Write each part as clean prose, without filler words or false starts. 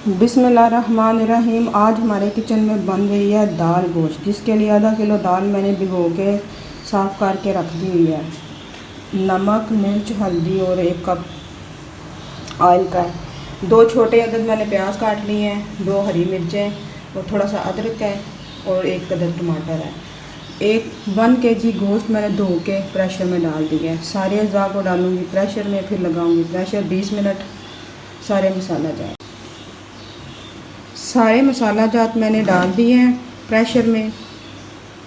बिस्मिल्लाहिर्रहमानिर्रहीम। आज हमारे किचन में बन रही है दाल गोश्त, जिसके लिए आधा किलो दाल मैंने भिगो के साफ़ करके रख दी हुई है। नमक, मिर्च, हल्दी और 1 कप ऑयल का है। 2 छोटे अदद मैंने प्याज काट लिए हैं, 2 हरी मिर्चें और थोड़ा सा अदरक है और 1 अदद टमाटर है। 1 kg गोश्त मैंने धो के प्रेशर में डाल दिया है। सारे अज़ा को डालूँगी प्रेशर में, फिर लगाऊँगी प्रेशर 20 मिनट। सारे मसाला जाए, सारे मसाला जात मैंने डाल दिए हैं प्रेशर में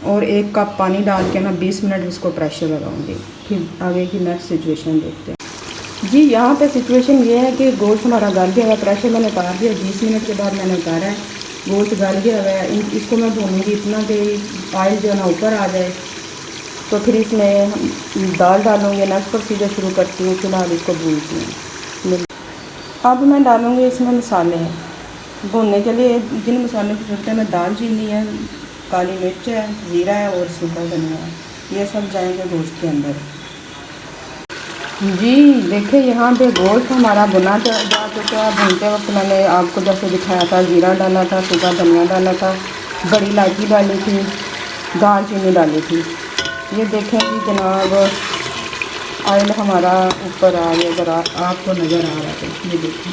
और 1 कप पानी डाल के ना 20 मिनट इसको प्रेशर लगाऊंगी। फिर आगे की नेक्स्ट सिचुएशन देखते हैं। जी, यहाँ पे सिचुएशन ये है कि गोश्त हमारा गल गया है। प्रेशर मैंने उतार दिया, 20 मिनट के बाद मैंने उतारा है। गोश्त गल गया हुआ है। इसको मैं भूनूंगी इतना कि ऑयल जो है ना ऊपर आ जाए, तो फिर इसमें दाल डालूँगी। नेक्स्ट प्रोसीजर शुरू करती हूँ। फिलहाल इसको भूनती हूँ। अब मैं डालूँगी इसमें मसाले भूनने के लिए। जिन मसालों की ज़रूरत है, मैं दालचीनी है, काली मिर्च है, ज़ीरा है और सूखा धनिया है। ये सब जाएंगे गोश्त के अंदर। जी देखिए, यहाँ पे गोश्त हमारा भुना जा चुका है। भूनते वक्त मैंने आपको जैसे दिखाया था, ज़ीरा डाला था, सूखा धनिया डाला था, बड़ी इलायची डाली थी, दालचीनी डाली थी। ये देखें कि जनाब ऑयल हमारा ऊपर आ गया। अगर आपको नज़र आ रहा है तो ये देखें,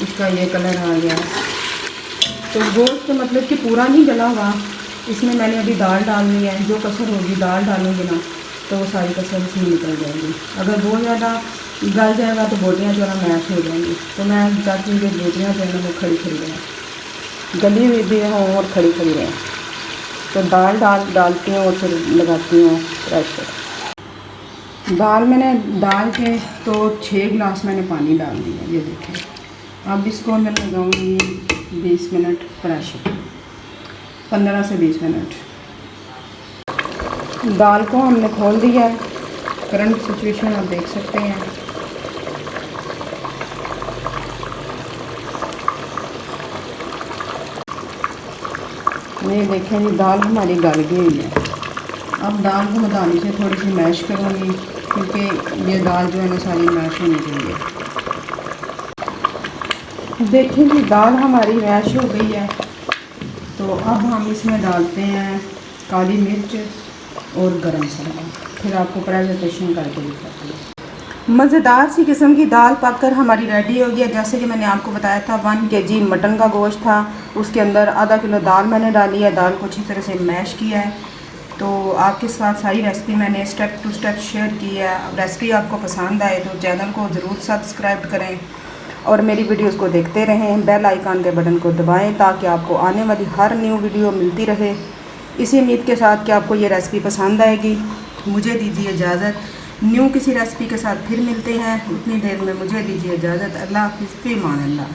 इसका ये कलर आ गया। तो गोश्त मतलब कि पूरा नहीं जला हुआ। इसमें मैंने अभी दाल डालनी है। जो कसर होगी दाल डालूँगी ना, तो वो सारी कसर इसमें निकल जाएगी। अगर बहुत ज़्यादा गल जाएगा तो बोटियाँ जो है ना मैश हो जाएंगी। तो मैं चाहती हूँ कि बोटियाँ जो है ना वो खड़ी खड़ी रहें, गली हुई भी हों और खड़ी खड़ी रहें। तो दाल डालती हूँ और फिर लगाती हूँ प्रेशर। दाल मैंने डाल के तो 6 गिलास मैंने पानी डाल दिया। ये देखें, अब इसको मैं लगाऊंगी 20 मिनट प्रेशर, 15 से 20 मिनट। दाल को हमने खोल दिया है। करंट सिचुएशन आप देख सकते हैं। ये देखें जी, दाल हमारी गल गई हुई है। अब दाल को मदानी से थोड़ी सी मैश करूँगी, क्योंकि ये दाल जो है ना सारी मैश होनी चाहिए। देखिए जी, दाल हमारी मैश हो गई है। तो अब हम इसमें डालते हैं काली मिर्च और गरम मसाला। फिर आपको प्रेजेंटेशन करके दिखाती हूँ। मज़ेदार सी किस्म की दाल पककर हमारी रेडी हो गई है। जैसे कि मैंने आपको बताया था, 1 kg मटन का गोश्त था, उसके अंदर आधा किलो दाल मैंने डाली है। दाल को अच्छी तरह से मैश किया है। तो आपके साथ सारी रेसिपी मैंने स्टेप टू स्टेप शेयर की है। रेसिपी आपको पसंद आए तो चैनल को ज़रूर सब्सक्राइब करें और मेरी वीडियोस को देखते रहें। बेल आइकन के बटन को दबाएं ताकि आपको आने वाली हर न्यू वीडियो मिलती रहे। इसी उम्मीद के साथ कि आपको ये रेसिपी पसंद आएगी, मुझे दीजिए इजाज़त। न्यू किसी रेसिपी के साथ फिर मिलते हैं। उतनी देर में मुझे दीजिए इजाज़त। अल्लाह हाफ़िज़, फ़ी अमान अल्लाह।